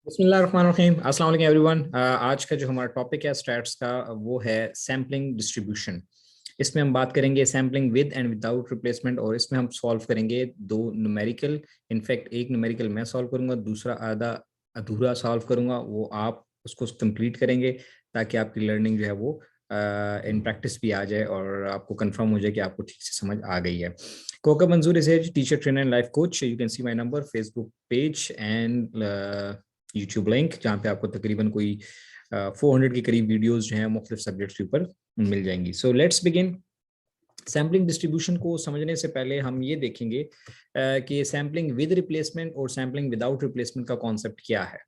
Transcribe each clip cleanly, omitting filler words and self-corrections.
बिस्मिल्लाहिर्रहमानिर्रहीम। अस्सलाम वालेकुम एवरीवन। आज का जो हमारा टॉपिक है स्टैट्स का वो है सैम्पलिंग डिस्ट्रीब्यूशन। इसमें हम बात करेंगे sampling with and without replacement, और इसमें हम सॉल्व करेंगे दो न्यूमेरिकल। इनफैक्ट एक न्यूमेरिकल मैं सॉल्व करूंगा, दूसरा आधा अधूरा सॉल्व करूंगा, वो आप उसको कंप्लीट करेंगे ताकि आपकी लर्निंग जो है वो इन प्रैक्टिस भी आ जाए और आपको कंफर्म हो जाए कि आपको ठीक से समझ आ गई है। कोका मंजूर is teacher trainer and life coach. You can see my number, Facebook page and YouTube link, जहाँ पे आपको तकरीबन कोई 400 के करीब वीडियोस जो हैं मुख्तलिफ सब्जेक्ट्स के ऊपर मिल जाएंगी। So let's begin. Sampling distribution को समझने से पहले हम ये देखेंगे कि सैम्पलिंग विद रिप्लेसमेंट और सैम्पलिंग विदाउट रिप्लेसमेंट का कॉन्सेप्ट क्या है।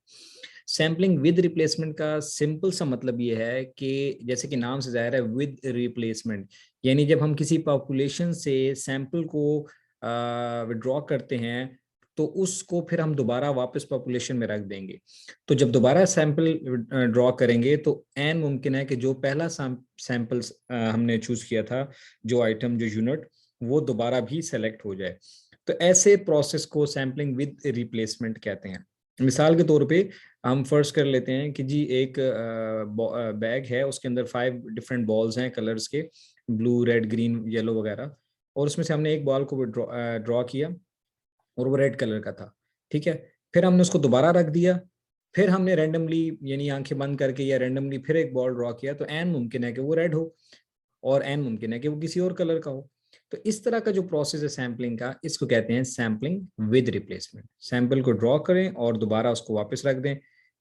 सैम्पलिंग विद रिप्लेसमेंट का सिंपल सा मतलब ये है कि जैसे कि नाम से जाहिर है, विद रिप्लेसमेंट, यानी जब हम किसी पॉपुलेशन से सैंपल को विड्रॉ करते हैं तो उसको फिर हम दोबारा वापस पॉपुलेशन में रख देंगे। तो जब दोबारा सैंपल ड्रॉ करेंगे तो एन मुमकिन है कि जो पहला सैंपल हमने चूज किया था, जो आइटम, जो यूनिट, वो दोबारा भी सेलेक्ट हो जाए। तो ऐसे प्रोसेस को सैम्पलिंग विद रिप्लेसमेंट कहते हैं। मिसाल के तौर पे हम फर्स्ट कर लेते हैं कि जी एक बैग है, उसके अंदर 5 डिफरेंट बॉल्स हैं कलर्स के, ब्लू, रेड, ग्रीन, येलो वगैरह, और उसमें से हमने एक बॉल को ड्रॉ किया और वो रेड कलर का था। ठीक है, फिर हमने उसको दोबारा रख दिया, फिर हमने रैंडमली यानी आंखें बंद करके या रैंडमली फिर एक बॉल ड्रॉ किया, तो एन मुमकिन है कि वो रेड हो और एन मुमकिन है कि वो किसी और कलर का हो। तो इस तरह का जो प्रोसेस है सैम्पलिंग का, इसको कहते हैं सैम्पलिंग विद रिप्लेसमेंट। सैंपल को ड्रॉ करें और दोबारा उसको वापस रख दें,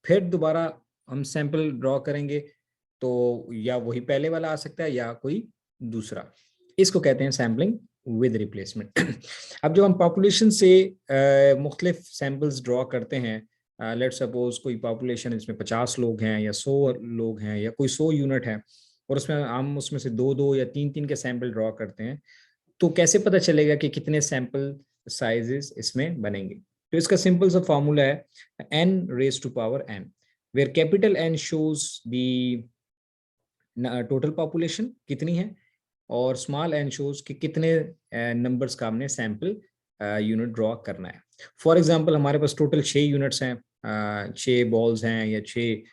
फिर दोबारा हम सैंपल ड्रॉ करेंगे तो या वही पहले वाला आ सकता है या कोई दूसरा। इसको कहते हैं सैम्पलिंग विद रिप्लेसमेंट। अब जब हम पॉपुलेशन से मुख्तलिफ सैंपल्स ड्रॉ करते हैं, लेट सपोज कोई पॉपुलेशन इसमें 50 लोग हैं या 100 लोग हैं या कोई 100 यूनिट है, और उसमें हम उसमें से दो दो या तीन तीन के सैंपल ड्रॉ करते हैं, तो कैसे पता चलेगा कि कितने सैंपल साइजेस इसमें बनेंगे। तो इसका सिंपल सा फॉर्मूला है n raise to power n, where capital N shows the total population कितनी है, और स्मॉल n शोज कि कितने नंबर्स का हमने सैंपल यूनिट ड्रॉ करना है। फॉर एग्जांपल हमारे पास टोटल 6 यूनिट्स हैं, 6 बॉल्स हैं या 6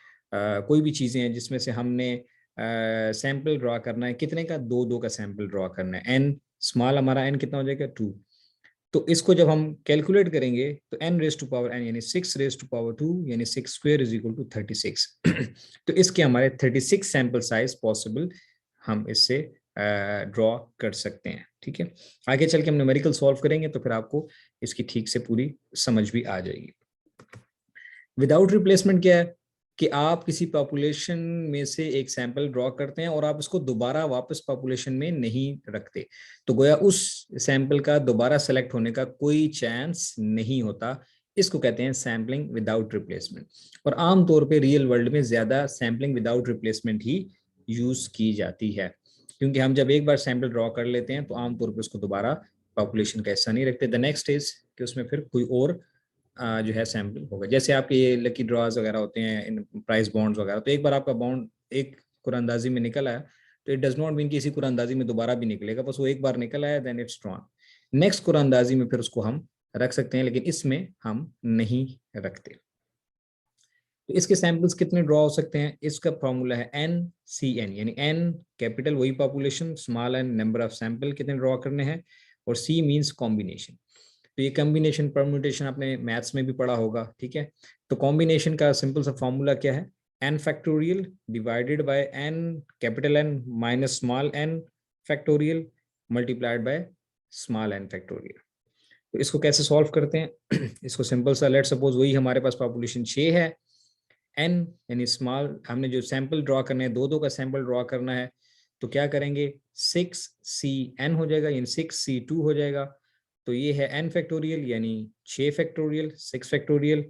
कोई भी चीज़ें हैं जिसमें से हमने सैंपल ड्रॉ करना है। कितने का? दो दो का सैंपल ड्रॉ करना है। एन स्मॉल हमारा एन कितना हो जाएगा? 2। तो इसको जब हम कैलकुलेट करेंगे तो n raise to power n यानी 6 रेज टू पावर 2 यानी 6 स्क्वायर इज इक्वल टू 36। तो इसके हमारे 36 सैंपल साइज पॉसिबल हम इससे ड्रॉ कर सकते हैं। ठीक है, आगे चल के हम न्यूमेरिकल सॉल्व करेंगे तो फिर आपको इसकी ठीक से पूरी समझ भी आ जाएगी। विदाउट रिप्लेसमेंट क्या है कि आप किसी पॉपुलेशन में से एक सैंपल ड्रॉ करते हैं और आप इसको दोबारा वापस पॉपुलेशन में नहीं रखते, तो गोया उस सैंपल का दोबारा सेलेक्ट होने का कोई चांस नहीं होता। इसको कहते हैं सैम्पलिंग विदाउट रिप्लेसमेंट, और आमतौर पे रियल वर्ल्ड में ज्यादा सैम्पलिंग विदाउट रिप्लेसमेंट ही यूज की जाती है, क्योंकि हम जब एक बार सैंपल ड्रॉ कर लेते हैं तो आमतौर पर उसको दोबारा पॉपुलेशन का हिस्सा नहीं रखते। द नेक्स्ट इज कि उसमें फिर कोई और जो है सैंपल होगा। जैसे आपके ये लकी ड्रॉज वगैरह होते हैं, इन प्राइस बॉन्ड्स वगैरह, तो एक बार आपका बॉन्ड एक कुरानंदाजी में निकल आया तो इट डज नॉट मीन कि इसी कुरानंदाजी में दोबारा भी निकलेगा, बस वो एक बार निकल आया देन इट्स ड्रॉन। नेक्स्ट कुरानंदाजी में फिर उसको हम रख सकते हैं, लेकिन इसमें हम नहीं रखते। तो इसके सैंपल्स कितने ड्रॉ हो सकते हैं? इसका फॉर्मूला है NCN, यानी N कैपिटल वही population, small n number of sample कितने ड्रॉ करने हैं, और C मींस कॉम्बिनेशन। तो ये कॉम्बिनेशन परम्यूटेशन आपने मैथ्स में भी पढ़ा होगा। ठीक है, तो कॉम्बिनेशन का सिंपल सा फॉर्मूला क्या है? n factorial divided by n capital N minus small n factorial multiplied by small n factorial. तो इसको कैसे सॉल्व करते हैं? इसको सिंपल सा, लेट सपोज वही हमारे पास पॉपुलेशन 6 है, n यानी स्मॉल, हमने जो सैंपल ड्रॉ करने हैं, दो दो का सैंपल ड्रॉ करना है, तो क्या करेंगे? 6cn हो जाएगा, यानी 6c2 हो जाएगा। तो ये है n फैक्टोरियल यानी 6 फैक्टोरियल, 6 फैक्टोरियल,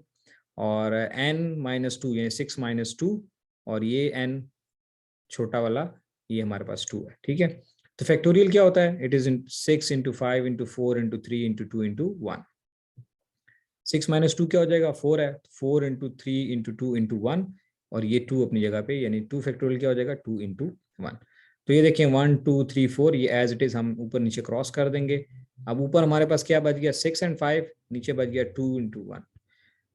और n माइनस 2 यानी 6 माइनस 2, और ये n छोटा वाला ये हमारे पास 2 है। ठीक है, तो फैक्टोरियल क्या होता है? It is 6 into 5 into 4 into 3 into 2 into 1। 6 minus 2 क्या हो जाएगा? 4 है, 4 इंटू 3 इंटू 2 इंटू 1, और ये 2 अपनी जगह पे, यानी 2 फैक्टोरियल क्या हो जाएगा? 2 इंटू 1। तो ये देखिए 1 2 3 4, ये एज इट इज हम ऊपर नीचे क्रॉस कर देंगे। अब ऊपर हमारे पास क्या बच गया? 6 एंड 5, नीचे बच गया 2 इंटू 1।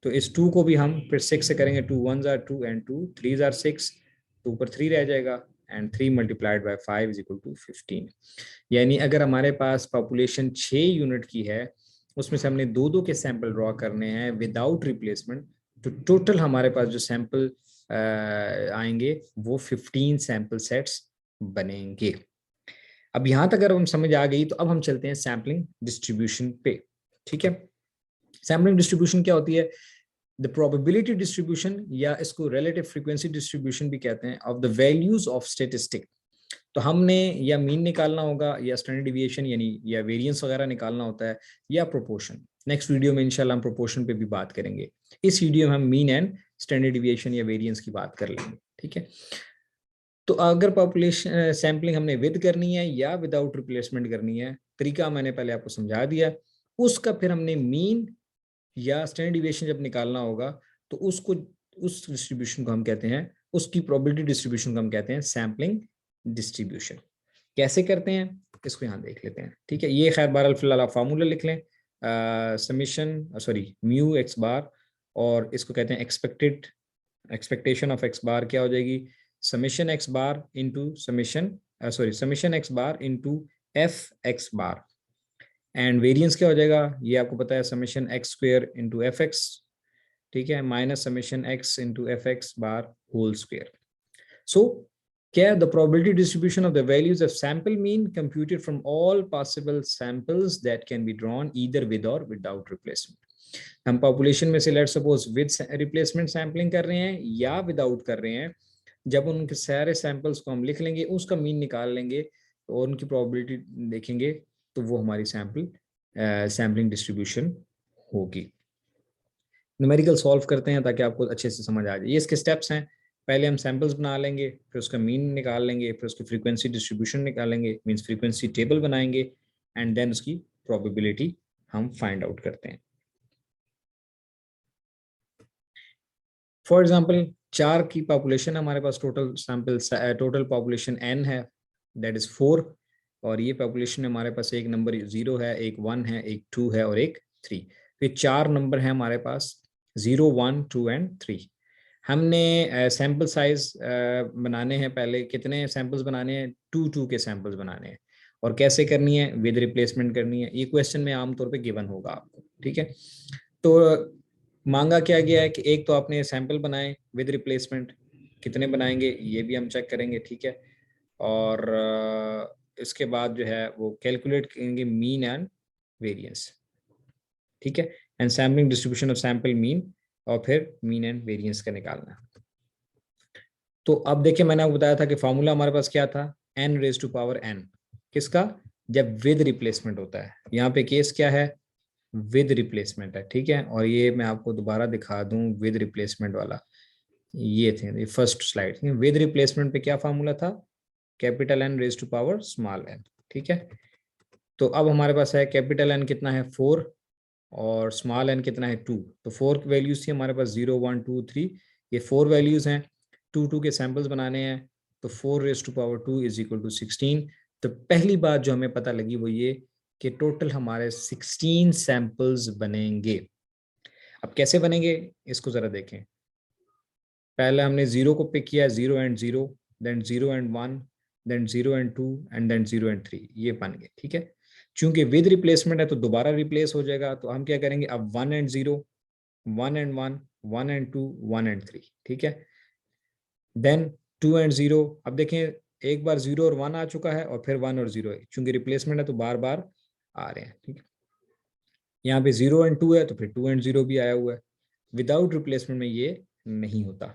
तो इस 2 को भी हम फिर 6 से करेंगे, 2 1s are 2 and 2 3s are 6, तो ऊपर 3 रह जाएगा and 3 multiplied by 5 is equal to 15। यानी अगर हमारे पास पॉपुलेशन 6 यूनिट की है, उसमें से हमने दो दो के सैंपल ड्रॉ करने हैं विदाउट रिप्लेसमेंट, तो टोटल हमारे पास जो सैंपल आएंगे वो 15 सैंपल सेट्स बनेंगे। अब यहां तक अगर हम समझ आ गई तो अब हम चलते हैं सैम्पलिंग डिस्ट्रीब्यूशन पे। ठीक है, सैम्पलिंग डिस्ट्रीब्यूशन क्या होती है? द प्रोबेबिलिटी डिस्ट्रीब्यूशन, या इसको रिलेटिव फ्रीक्वेंसी डिस्ट्रीब्यूशन भी कहते हैं, of the values of statistic. तो हमने या मीन निकालना होगा, या स्टैंडर्ड डिविएशन यानी या वेरिएंस वगैरह निकालना होता है, या प्रोपोर्शन। नेक्स्ट वीडियो में इंशाल्लाह हम प्रोपोर्शन पे भी बात करेंगे। इस वीडियो में हम मीन एंड स्टैंडर्ड डिविएशन या वेरिएंस की बात कर लेंगे। ठीक है, तो अगर पॉपुलेशन सैम्पलिंग हमने विद करनी है या विदाउट रिप्लेसमेंट करनी है, तरीका मैंने पहले आपको समझा दिया। उसका फिर हमने मीन या स्टैंडर्ड डिविएशन जब निकालना होगा, तो उसको, उस डिस्ट्रीब्यूशन को हम कहते हैं, उसकी प्रोबेबिलिटी डिस्ट्रीब्यूशन को हम कहते हैं सैम्पलिंग डिस्ट्रीब्यूशन। कैसे करते हैं इसको यहाँ देख लेते हैं। ठीक है, ये खैर बहरहाल फिलहाल आप फार्मूला लिख लें, समीशन सॉरी म्यू एक्स बार, और इसको कहते हैं एक्सपेक्टेशन ऑफ एक्स बार क्या हो जाएगी, summation x bar into summation x bar into f x bar, and variance क्या हो जाएगा, ये आपको पता है, summation x square into f x, ठीक है, minus summation x into f x bar whole square. So क्या the probability distribution of the values of sample mean computed from all possible samples that can be drawn either with और without replacement. हम population में से let suppose with replacement sampling कर रहे हैं या without कर रहे हैं, जब उनके सारे सैंपल्स को हम लिख लेंगे, उसका मीन निकाल लेंगे और उनकी प्रोबेबिलिटी देखेंगे, तो वो हमारी सैम्पलिंग डिस्ट्रीब्यूशन होगी। न्यूमेरिकल सॉल्व करते हैं ताकि आपको अच्छे से समझ आ जाए। ये इसके स्टेप्स हैं। पहले हम सैंपल्स बना लेंगे, फिर उसका मीन निकाल लेंगे, फिर उसकी फ्रीक्वेंसी डिस्ट्रीब्यूशन निकालेंगे, मींस फ्रीक्वेंसी टेबल बनाएंगे, एंड देन उसकी प्रोबेबिलिटी हम फाइंड आउट करते हैं। फॉर एग्जाम्पल 4 की पॉपुलेशन हमारे पास, टोटल पॉपुलेशन n है, दैट इज 4, और ये पॉपुलेशन हमारे पास एक नंबर 0 है, एक 1 है, एक 2 है और एक 3। फिर 4 नंबर है हमारे पास, 0 1 2 एंड 3। हमने सैंपल साइज बनाने हैं, पहले कितने सैंपल्स बनाने हैं, 2 के सैंपल्स बनाने हैं, और कैसे करनी है, विद रिप्लेसमेंट करनी है। ये क्वेश्चन में आमतौर पे गिवन होगा आपको। ठीक है, तो मांगा क्या गया है कि एक तो आपने सैंपल बनाए विद रिप्लेसमेंट, कितने बनाएंगे ये भी हम चेक करेंगे। ठीक है, और इसके बाद जो है वो कैलकुलेट करेंगे मीन एंड वेरिएंस। ठीक है, and sampling distribution of sample mean, और फिर मीन एंड वेरिएंस का निकालना। तो अब देखिए, मैंने आपको बताया था कि फॉर्मूला हमारे पास क्या था, n raise to power n, किसका, जब विद रिप्लेसमेंट होता है। यहाँ पे केस क्या है, विद रिप्लेसमेंट है। ठीक है, और ये मैं आपको दोबारा दिखा दूं विद रिप्लेसमेंट वाला, ये थे ये फर्स्ट स्लाइड। विद रिप्लेसमेंट पे क्या फार्मूला था, capital N raise to power small n। ठीक है, तो अब हमारे पास है कैपिटल N कितना है 4, और स्मॉल n कितना है 2। तो 4 वैल्यूज थी हमारे पास, 0 1 2 3, ये 4 वैल्यूज हैं। 2 के सैंपल्स बनाने हैं, तो 4 raise to power 2 is equal to 16। तो पहली बात जो हमें पता लगी वो ये कि टोटल हमारे 16 सैंपल्स बनेंगे। अब कैसे बनेंगे इसको जरा देखें। पहले हमने 0 को पिक किया, 0 and 0, then 0 and 1, then 0 and 2, and then 0 and 3, ये बन गए। ठीक है, चूंकि विद रिप्लेसमेंट है तो दोबारा रिप्लेस हो जाएगा, तो हम क्या करेंगे, अब 1 एंड 0, 1 एंड 1, 1 एंड 2, 1 एंड 3। ठीक है, देन 2 एंड 0, अब देखें एक बार 0 और 1 आ चुका है, और फिर 1 और 0 है, चूंकि रिप्लेसमेंट है तो बार बार आ रहे हैं। ठीक है, यहाँ पे 0 एंड 2 है तो फिर 2 एंड 0 भी आया हुआ है। विदाउट रिप्लेसमेंट में ये नहीं होता।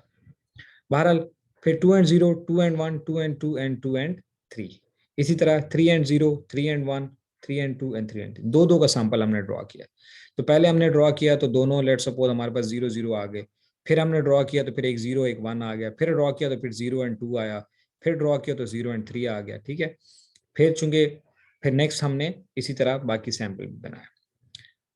बहरहाल फिर 2 and 0, 2 and 1, 2 and 2 and 2 and 3। इसी तरह 3 and 0, 3 and 1, 3 and 2 and 3 and 3। दो का सैंपल हमने ड्रॉ किया। तो पहले हमने ड्रॉ किया तो दोनों, लेट सपोज हमारे पास 0 0 आ गए, फिर हमने ड्रॉ किया तो फिर एक 0 एक 1 आ गया, फिर ड्रॉ किया तो फिर 0 एंड 2 आया, फिर ड्रॉ किया तो 0 एंड 3 आ गया। ठीक है, फिर चूंकि फिर नेक्स्ट हमने इसी तरह बाकी सैंपल भी बनाया।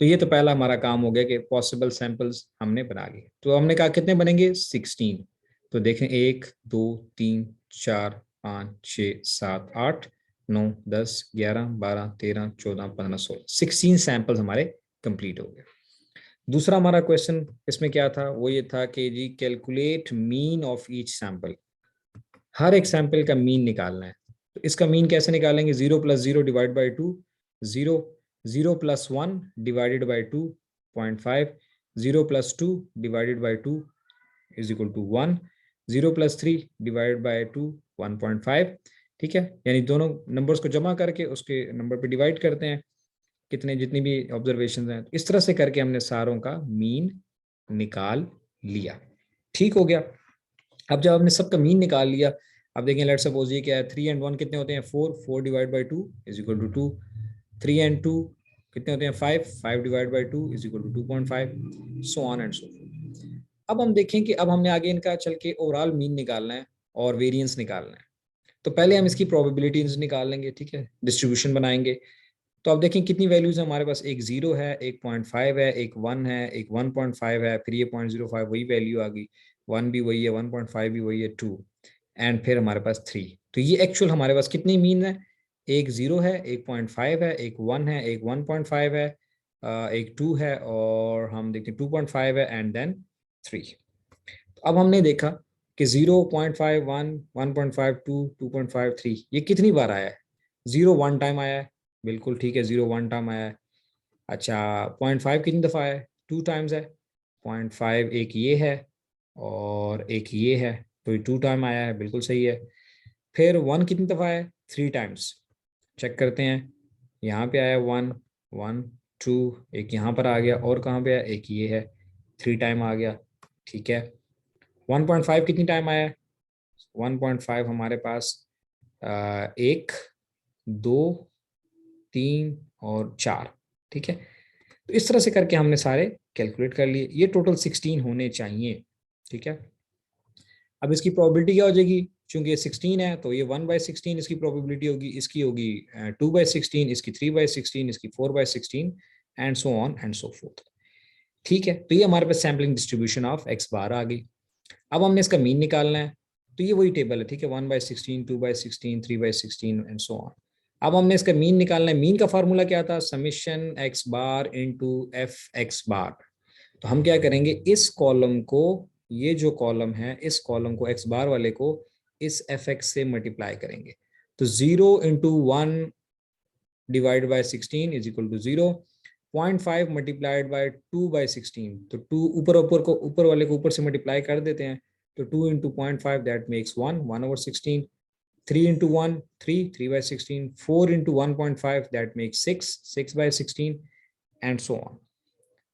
तो ये तो पहला हमारा काम हो गया कि पॉसिबल सैंपल्स हमने बना लिए। तो हमने कहा कितने बनेंगे, 16। तो देखें 1 2 3 4 5 6 7 8 9 10 11 12 13 14 15 16 सैंपल्स हमारे कंप्लीट हो गए। दूसरा हमारा क्वेश्चन इसमें क्या था, वो ये था कि जी calculate mean of each sample, हर एक सैंपल का मीन निकालना है। तो इसका मीन कैसे निकालेंगे, 0 + 0 divide by 2, 0, 0 + 1 divided by 2.5, 0 + 2 divided by 2 is equal to 1, 0 + 3 divided by 2 1.5। ठीक है, यानी दोनों नंबर्स को जमा करके उसके नंबर पे डिवाइड करते हैं, कितने जितनी भी ऑब्जर्वेशन हैं। तो इस तरह से करके हमने सारों का मीन निकाल लिया। ठीक हो गया। अब जब हमने सबका मीन निकाल लिया, अब देखें लेट्स सपोज ये क्या है, 3 and 1 कितने होते हैं, 4, 4 divide by 2 is equal to 2, 3 and 2 कितने होते हैं, 5, 5 divide by 2 is equal to 2.5, so on and so forth. अब हम देखें कि अब हमने आगे इनका चल के ओवरऑल मीन निकालना है और वेरिएंस निकालना है। तो पहले हम इसकी प्रोबेबिलिटीज निकाल लेंगे, ठीक है, डिस्ट्रीब्यूशन बनाएंगे। तो अब देखें कितनी वैल्यूज है हमारे पास, एक 0 है, एक 0.5 है, एक 1 है, एक 1.5 है, फिर ये 0.05 वही वैल्यू आ गई, 1 भी वही है, 1.5 भी वही है, 2 एंड फिर हमारे पास 3। तो ये एक्चुअल हमारे पास कितनी मीन है, एक 0 है, एक 0.5 है, एक 1 है, एक 1.5 है, एक 2 है, और हम देखते हैं 2.5 है एंड देन 3। तो अब हमने देखा कि 0.5, 1, 1.5, 2, 2.5, 3 ये कितनी बार आया है, 0 1 टाइम आया है, बिल्कुल ठीक है, 0 1 टाइम आया है। अच्छा 0.5 कितनी दफ़ा है, 2 टाइम्स है, 0.5 एक ये है और एक ये है, तो ये 2 टाइम आया है, बिल्कुल सही है। फिर 1 कितनी दफ़ा है, 3 टाइम्स, चेक करते हैं, यहाँ पे आया 1, 1, 2, एक यहाँ पर आ गया, और कहाँ पे है, एक ये है, 3 टाइम आ गया, ठीक है। 1.5 कितनी टाइम आया है, 1.5 हमारे पास एक, दो, तीन और चार, ठीक है। तो इस तरह से करके हमने सारे कैलकुलेट कर लिए, ये टोटल 16 होने चाहिए, ठीक है। अब इसकी प्रोबेबिलिटी क्या हो जाएगी, चूंकि ये 16 है तो ये 1/16 इसकी प्रोबेबिलिटी होगी, इसकी होगी 2/16, इसकी 3/16, इसकी 4/16 and so on and so fourth. ठीक है, तो ये हमारे पास सैम्पलिंग डिस्ट्रीब्यूशन ऑफ एक्स बार आ गई। अब हमने इसका मीन निकालना है, तो ये वही टेबल है, ठीक है, 1/16, 2/16, 3/16 एंड सो ऑन। अब हमने इसका मीन निकालना है, मीन का फार्मूला क्या था, summation x bar into f x bar. तो हम क्या करेंगे, इस कॉलम को, ये जो कॉलम है, इस कॉलम को एक्स बार वाले को इस एफ एक्स से मल्टीप्लाई करेंगे। तो 0 × 1 divide by 16 is equal to 0, 0.5 multiplied by 2/16, तो 2 ऊपर को, ऊपर वाले को ऊपर से मल्टीप्लाई कर देते हैं, तो 2 × 0.5 that makes 1/16, 3 × 1 3, 3/16, 4 × 1.5 that makes 6, 6/16 and so on.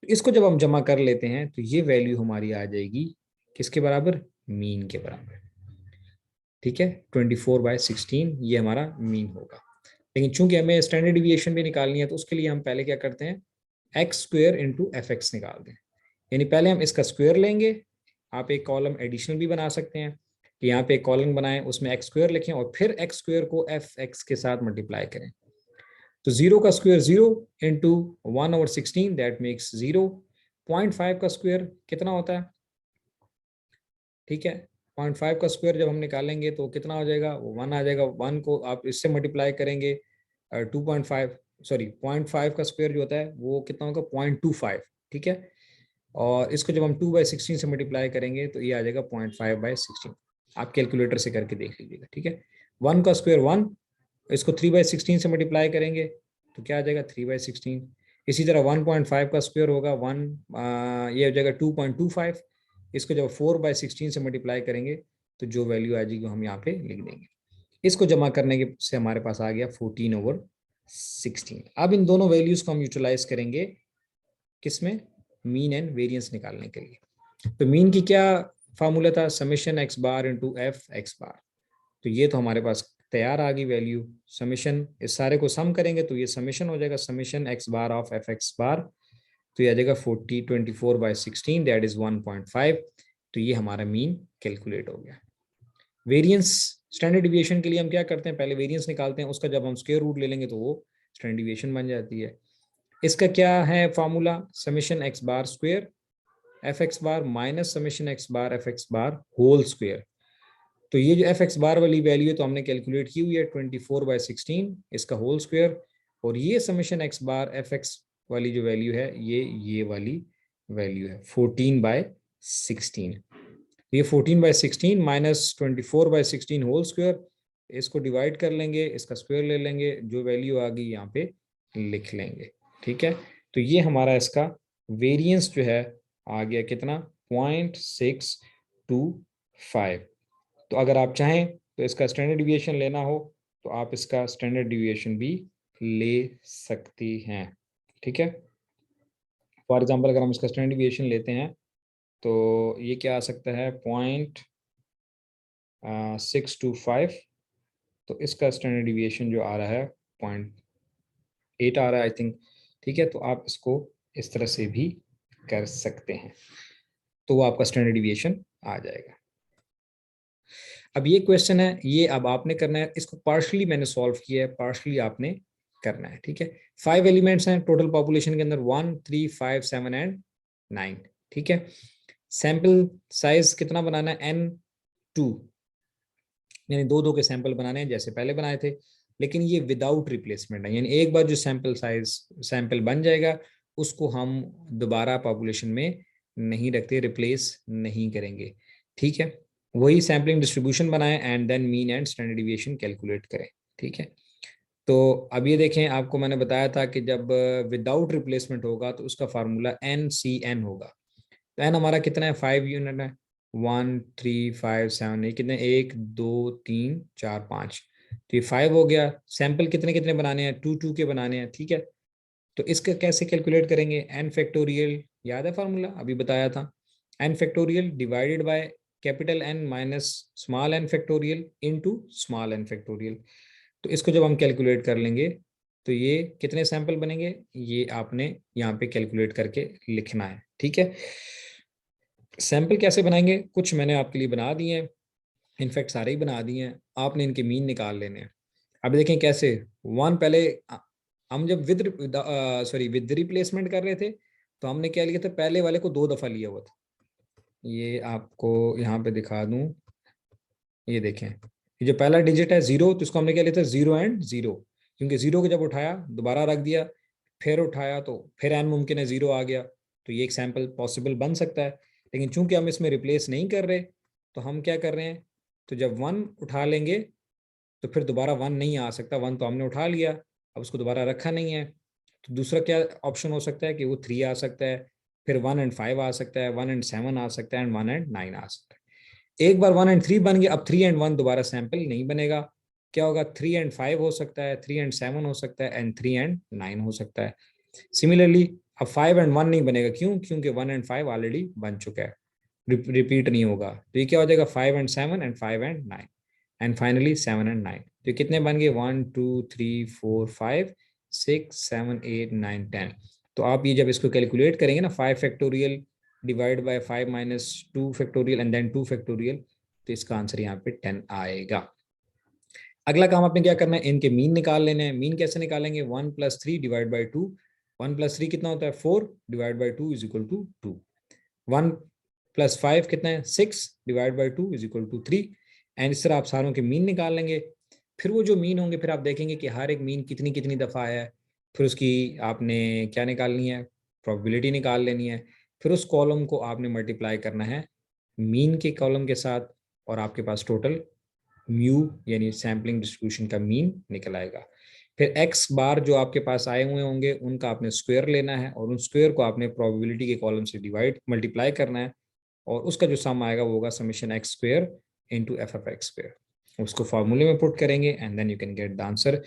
इसको जब हम जमा कर लेते हैं तो ये वैल्यू हमारी आ जाएगी किसके बराबर, मीन के बराबर, ठीक है, 24/16 ये हमारा मीन होगा। लेकिन चूंकि हमें स्टैंडर्ड डिविएशन भी निकालनी है, तो उसके लिए हम पहले क्या करते हैं, x square into f x निकाल दें। यानी पहले हम इसका स्क्वायर लेंगे, आप एक कॉलम एडिशनल भी बना सकते हैं कि यहाँ पे एक कॉलम बनाएं, उसमें एक्स स्क्वायर लिखें और फिर एक्स स्क्वायर को एफ एक्स के साथ मल्टीप्लाई करें। तो 0 का स्क्वायर 0 इंटू 1/16 दैट मेक्स 0, 0.5 का स्क्वायर कितना होता है, ठीक है, 0.5 का स्क्वायर जब हम निकालेंगे तो कितना हो जाएगा, वो 1 आ जाएगा, 1 को आप इससे मल्टीप्लाई करेंगे 2.5, सॉरी 0.5 का स्क्वायर जो होता है वो कितना होगा, 0.25, ठीक है। और इसको जब हम 2/16 से मल्टीप्लाई करेंगे तो ये आ जाएगा 0.5/16, आप कैलकुलेटर से करके देख लीजिएगा, ठीक है। 1 का स्क्वायर 1, इसको 3/16 से मल्टीप्लाई करेंगे तो क्या आ जाएगा, 3/16। इसी तरह 1.5 का स्क्वायर होगा 1, ये हो जाएगा 2.25, इसको जब 4/16 से मल्टीप्लाई करेंगे तो जो वैल्यू आ जाएगी हम यहाँ पे लिख देंगे। इसको जमा करने के से हमारे पास आ गया 14/16। अब इन दोनों वैल्यूज को हम यूटिलाइज करेंगे किसमें, मीन एंड वेरिएंस निकालने के लिए। तो मीन की क्या फार्मूला था, summation x bar into f x bar. तो ये तो हमारे पास तैयार आ गई वैल्यू, समेशन, इस सारे को सम करेंगे तो ये समेशन हो जाएगा, summation x bar of f x bar, तो ये आ जाएगा 24/16 दैट इज 1.5। तो ये हमारा मीन कैलकुलेट हो गया। वेरिएंस, स्टैंडर्ड डिविएशन के लिए हम क्या करते हैं, पहले वेरिएंस निकालते हैं, उसका जब हम स्क्वायर रूट ले लेंगे तो वो स्टैंडर्ड डिविएशन बन जाती है। इसका क्या है formula, summation x bar square f x bar minus summation x bar f x bar whole square. तो ये जो एफ एक्स बार वाली वैल्यू है तो हमने कैलकुलेट की हुई है 24/16, इसका होल स्क्वायर, और ये summation x bar f x वाली जो वैल्यू है ये वाली वैल्यू है 14/16। ये 14/16 माइनस 24/16 होल स्क्वायर, इसको डिवाइड कर लेंगे, इसका स्क्वायर ले लेंगे, जो वैल्यू आ गई यहाँ पे लिख लेंगे। ठीक है, तो ये हमारा इसका वेरिएंस जो है आ गया कितना, 0.625। तो अगर आप चाहें तो इसका स्टैंडर्ड डिविएशन लेना हो तो आप इसका स्टैंडर्ड डिविएशन भी ले सकती हैं। ठीक है, फॉर एग्जाम्पल अगर हम इसका स्टैंडर्ड डिविएशन लेते हैं तो ये क्या आ सकता है, 0.625। तो इसका स्टैंडर्ड डिविएशन जो आ रहा है 0.8 आ रहा है आई थिंक। ठीक है, तो आप इसको इस तरह से भी कर सकते हैं, तो वो आपका स्टैंडर्ड डिविएशन आ जाएगा। अब ये क्वेश्चन है, ये अब आपने करना है, इसको पार्शली मैंने सॉल्व किया है, पार्शली आपने करना है। ठीक है, 5 एलिमेंट्स हैं टोटल पॉपुलेशन के अंदर, 1, 3, 5, 7 एंड 9। ठीक है, सैंपल साइज कितना बनाना है, N2, यानी 2-2 के सैंपल बनाने हैं जैसे पहले बनाए थे, लेकिन ये विदाउट रिप्लेसमेंट है, यानी एक बार जो सैंपल बन जाएगा उसको हम दोबारा पॉपुलेशन में नहीं रखते, रिप्लेस नहीं करेंगे। ठीक है, वही सैम्पलिंग डिस्ट्रीब्यूशन बनाएं and then mean and standard deviation calculate करें। ठीक है, तो अब ये देखें, आपको मैंने बताया था कि जब विदाउट रिप्लेसमेंट होगा तो उसका फार्मूला NCN होगा। तो एन हमारा कितना है, 5 यूनिट है, 1, 3, 5, 7, ये कितने, 1, 2, 3, 4, 5, तो ये 5 हो गया। सैंपल कितने कितने बनाने हैं, 2-2 के बनाने हैं। ठीक है, तो इसका कैसे कैलकुलेट करेंगे, n फैक्टोरियल, याद है फार्मूला, अभी बताया था, n factorial divided by capital N minus small n factorial into small n factorial. तो इसको जब हम कैलकुलेट कर लेंगे तो ये कितने सैंपल बनेंगे, ये आपने यहाँ पे कैलकुलेट करके लिखना है। ठीक है, सैंपल कैसे बनाएंगे, कुछ मैंने आपके लिए बना दिए हैं, इनफैक्ट सारे ही बना दिए हैं, आपने इनके मीन निकाल लेने हैं। अब देखें कैसे, वन पहले हम जब विद रिप्लेसमेंट कर रहे थे तो हमने क्या लिया था, पहले वाले को 2 दफा लिया हुआ था। ये आपको यहाँ पे दिखा दूं, ये देखें, ये जो पहला डिजिट है 0, तो इसको हमने क्या लिया था, 0 एंड 0, क्योंकि 0 को जब उठाया दोबारा रख दिया, फिर उठाया तो फिर एन मुमकिन है 0 आ गया, तो ये एक सैंपल पॉसिबल बन सकता है। लेकिन चूंकि हम इसमें रिप्लेस नहीं कर रहे तो हम क्या कर रहे हैं, तो जब 1 उठा लेंगे तो फिर दोबारा 1 नहीं आ सकता, 1 तो हमने उठा लिया, अब उसको दोबारा रखा नहीं है, तो दूसरा क्या ऑप्शन हो सकता है कि वो 3 आ सकता है, फिर 1 एंड 5 आ सकता है, 1 एंड 7 आ सकता है, एंड 1 एंड 9 आ सकता है। एक बार 1 एंड 3 बन गया, अब 3 एंड 1 दोबारा सैंपल नहीं बनेगा, क्या होगा, 3 एंड 5 हो सकता है, 3 एंड 7 हो सकता है, एंड 3 एंड 9 हो सकता है। सिमिलरली अब 5 एंड 1 नहीं बनेगा, क्यों, क्योंकि 1 एंड 5 ऑलरेडी बन चुका है, रिपीट नहीं होगा, तो ये क्या हो जाएगा, 5 and 7 and 5 and 9, and finally 7 and 9। तो कितने बन गए, 1, 2, 3, 4, 5, 6, 7, 8, 9, 10। तो आप ये जब इसको कैलकुलेट करेंगे ना, 5 factorial divide by 5 minus 2 factorial and then 2 factorial, तो इसका आंसर यहाँ पे 10 आएगा। अगला काम आपने क्या करना है, इनके मीन निकाल लेने हैं। मीन कैसे निकालेंगे, 1 + 3 डिवाइड बाई 2, 1 + 3 कितना होता है, 4 divide by 2 is equal to 2, 1 + 5 कितना है, 6 divide by 2 is equal to 3, and इस तरह आप सारों के मीन निकाल लेंगे। फिर वो जो मीन होंगे, फिर आप देखेंगे कि हर एक मीन कितनी कितनी दफ़ा आया है, फिर उसकी आपने क्या निकालनी है, प्रोबेबिलिटी निकाल लेनी है, फिर उस कॉलम को आपने मल्टीप्लाई करना है मीन के कॉलम के साथ, और आपके पास टोटल म्यू यानी सैम्पलिंग डिस्ट्रीब्यूशन का मीन निकल आएगा। फिर एक्स बार जो आपके पास आए हुए होंगे उनका आपने स्क्वायर लेना है, और उन स्क्वायर को आपने प्रोबेबिलिटी के कॉलम से डिवाइड मल्टीप्लाई करना है, और उसका जो सम आएगा वो होगा summation x square into f of x square. उसको फार्मूले में पुट करेंगे and then you can get the answer.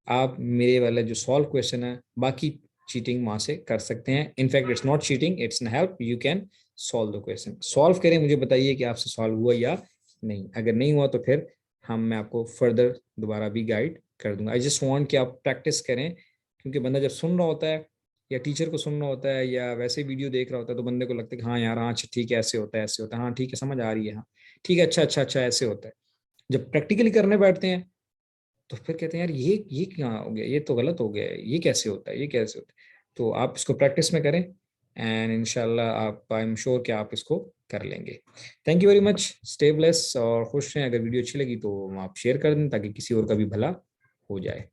आप मेरे वाला जो सॉल्व क्वेश्चन है, बाकी चीटिंग वहां से कर सकते हैं, in fact it's not cheating, it's an help, you can solve the question. Solve करें, मुझे बताइए कि आपसे सॉल्व हुआ या नहीं, अगर नहीं हुआ तो फिर मैं आपको फर्दर दोबारा भी गाइड कर दूंगा। आई जस्ट वांट कि आप प्रैक्टिस करें, क्योंकि बंदा जब सुन रहा होता है या टीचर को सुनना होता है या वैसे वीडियो देख रहा होता है तो बंदे को लगता है कि हाँ यार, हाँ अच्छा ठीक है, ऐसे होता है, ऐसे होता है, हाँ ठीक है समझ आ रही है, हाँ ठीक है, अच्छा अच्छा अच्छा ऐसे होता है। जब प्रैक्टिकली करने बैठते हैं तो फिर कहते हैं यार ये क्या हो गया, ये तो गलत हो गया है, ये कैसे होता है, ये कैसे होता है। तो आप इसको प्रैक्टिस में करें एंड इंशाल्लाह आप, आई एम श्योर कि आप इसको कर लेंगे। Thank you very much, stay bless और खुश रहें। अगर वीडियो अच्छी लगी तो आप शेयर कर दें ताकि किसी और का भी भला हो जाए।